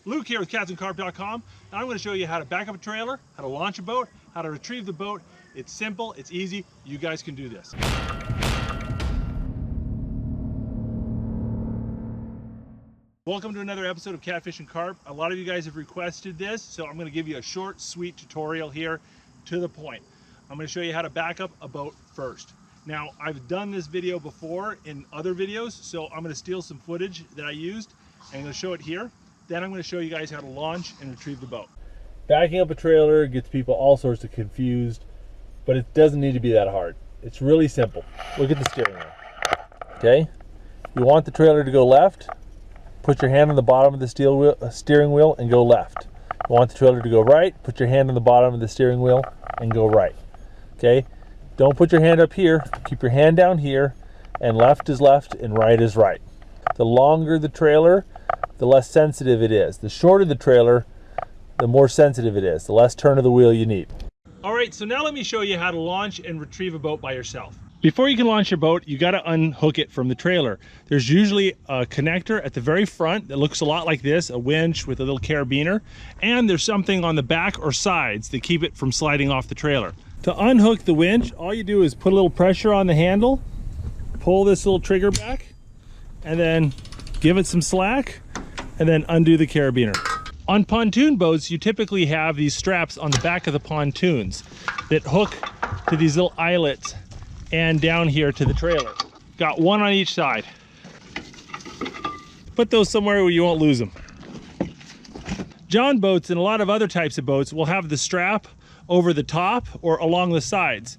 Luke here with CatsandCarp.com, and I'm going to show you how to back up a trailer, how to launch a boat, how to retrieve the boat. It's simple, it's easy, you guys can do this. Welcome to another episode of Catfish and Carp. A lot of you guys have requested this, so I'm going to give you a short, sweet tutorial here to the point. I'm going to show you how to back up a boat first. Now, I've done this video before in other videos, so I'm going to steal some footage that I used, and I'm going to show it here. Then I'm going to show you guys how to launch and retrieve the boat. Backing up a trailer gets people all sorts of confused, but it doesn't need to be that hard. It's really simple. Look at the steering wheel. Okay? You want the trailer to go left, put your hand on the bottom of the steering wheel and go left. You want the trailer to go right, put your hand on the bottom of the steering wheel and go right. Okay? Don't put your hand up here. Keep your hand down here, and left is left and right is right. The longer the trailer, the less sensitive it is. The shorter the trailer, the more sensitive it is. The less turn of the wheel you need. All right, so now let me show you how to launch and retrieve a boat by yourself. Before you can launch your boat, you got to unhook it from the trailer. There's usually a connector at the very front that looks a lot like this, a winch with a little carabiner, and there's something on the back or sides that keep it from sliding off the trailer. To unhook the winch, all you do is put a little pressure on the handle, pull this little trigger back, and then give it some slack, and then undo the carabiner. On pontoon boats, you typically have these straps on the back of the pontoons that hook to these little eyelets and down here to the trailer. Got one on each side. Put those somewhere where you won't lose them. John boats and a lot of other types of boats will have the strap over the top or along the sides.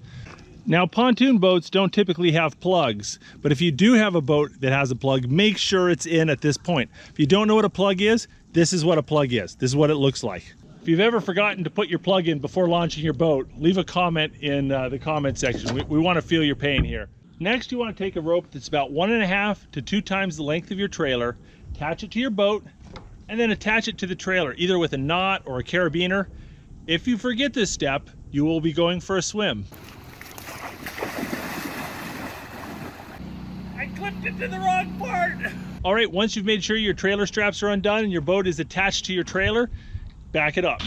Now, pontoon boats don't typically have plugs, but if you do have a boat that has a plug, make sure it's in at this point. If you don't know what a plug is, this is what a plug is. This is what it looks like. If you've ever forgotten to put your plug in before launching your boat, leave a comment in the comment section. We want to feel your pain here. Next, you want to take a rope that's about 1.5 to 2 times the length of your trailer, attach it to your boat, and then attach it to the trailer, either with a knot or a carabiner. If you forget this step, you will be going for a swim. I clipped it to the wrong part! All right, once you've made sure your trailer straps are undone and your boat is attached to your trailer, back it up.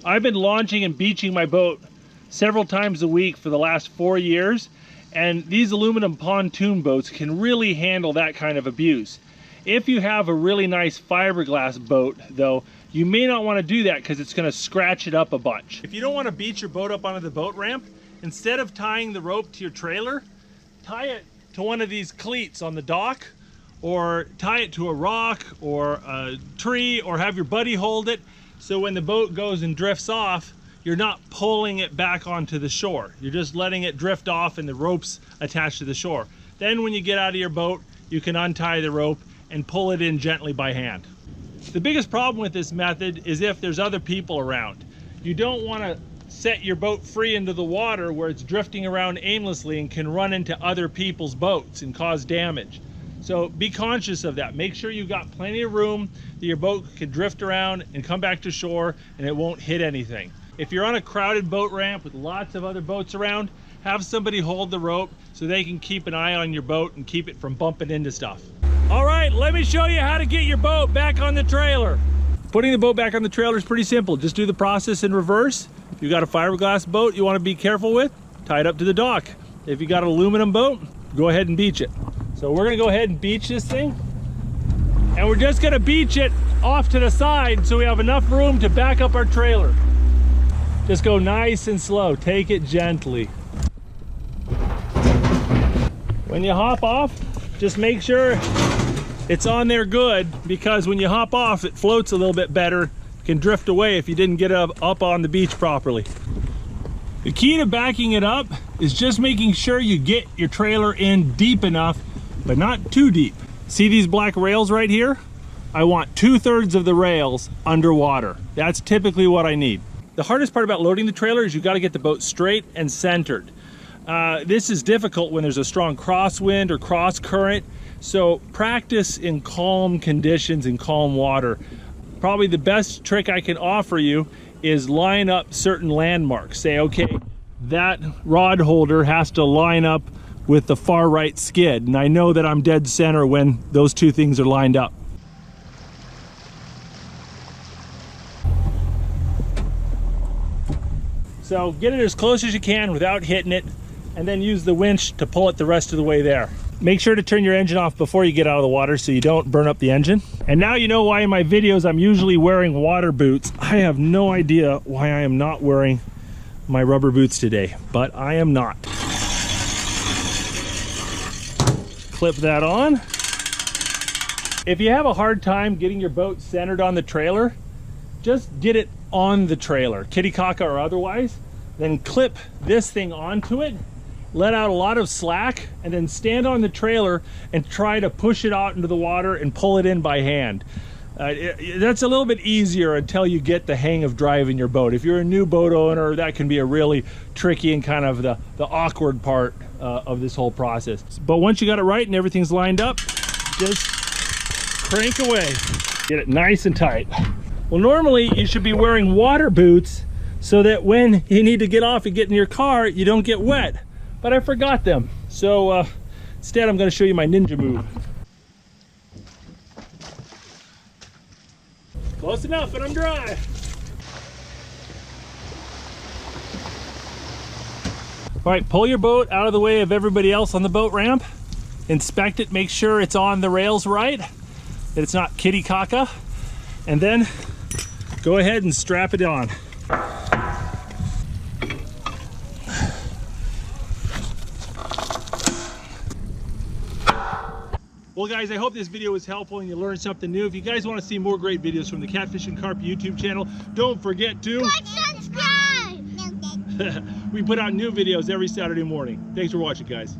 I've been launching and beaching my boat several times a week for the last 4 years, and these aluminum pontoon boats can really handle that kind of abuse. If you have a really nice fiberglass boat, though, you may not want to do that because it's going to scratch it up a bunch. If you don't want to beach your boat up onto the boat ramp, instead of tying the rope to your trailer, tie it to one of these cleats on the dock, or tie it to a rock or a tree, or have your buddy hold it. So when the boat goes and drifts off, you're not pulling it back onto the shore. You're just letting it drift off and the rope's attached to the shore. Then when you get out of your boat, you can untie the rope and pull it in gently by hand. The biggest problem with this method is if there's other people around. You don't want to set your boat free into the water where it's drifting around aimlessly and can run into other people's boats and cause damage. So be conscious of that. Make sure you've got plenty of room that your boat can drift around and come back to shore and it won't hit anything. If you're on a crowded boat ramp with lots of other boats around, have somebody hold the rope so they can keep an eye on your boat and keep it from bumping into stuff. All right, let me show you how to get your boat back on the trailer. Putting the boat back on the trailer is pretty simple. Just do the process in reverse. If you've got a fiberglass boat you want to be careful with, tie it up to the dock. If you got an aluminum boat, go ahead and beach it. So we're gonna go ahead and beach this thing, and we're just gonna beach it off to the side so we have enough room to back up our trailer. Just go nice and slow, take it gently. When you hop off, just make sure it's on there good, because when you hop off, it floats a little bit better, can drift away if you didn't get up on the beach properly. The key to backing it up is just making sure you get your trailer in deep enough, but not too deep. See these black rails right here? I want 2/3 of the rails underwater. That's typically what I need. The hardest part about loading the trailer is you've got to get the boat straight and centered. This is difficult when there's a strong crosswind or cross current, so practice in calm conditions, in calm water. Probably the best trick I can offer you is line up certain landmarks. Say, okay, that rod holder has to line up with the far right skid, and I know that I'm dead center when those two things are lined up. So get it as close as you can without hitting it, and then use the winch to pull it the rest of the way there. Make sure to turn your engine off before you get out of the water so you don't burn up the engine. And now you know why in my videos I'm usually wearing water boots. I have no idea why I am not wearing my rubber boots today, but I am not. Clip that on. If you have a hard time getting your boat centered on the trailer, just get it on the trailer, kitty caca or otherwise, then clip this thing onto it, let out a lot of slack, and then stand on the trailer and try to push it out into the water and pull it in by hand. That's a little bit easier until you get the hang of driving your boat. If you're a new boat owner, that can be a really tricky and kind of the awkward part of this whole process. But once you got it right and everything's lined up, just crank away. Get it nice and tight. Well, normally you should be wearing water boots so that when you need to get off and get in your car, you don't get wet. But I forgot them. So instead, I'm going to show you my ninja move. Close enough, and I'm dry. All right, pull your boat out of the way of everybody else on the boat ramp. Inspect it, make sure it's on the rails right, that it's not kitty caca, and then go ahead and strap it on. Well guys, I hope this video was helpful and you learned something new. If you guys want to see more great videos from the Catfish and Carp YouTube channel, don't forget to subscribe! We put out new videos every Saturday morning. Thanks for watching, guys.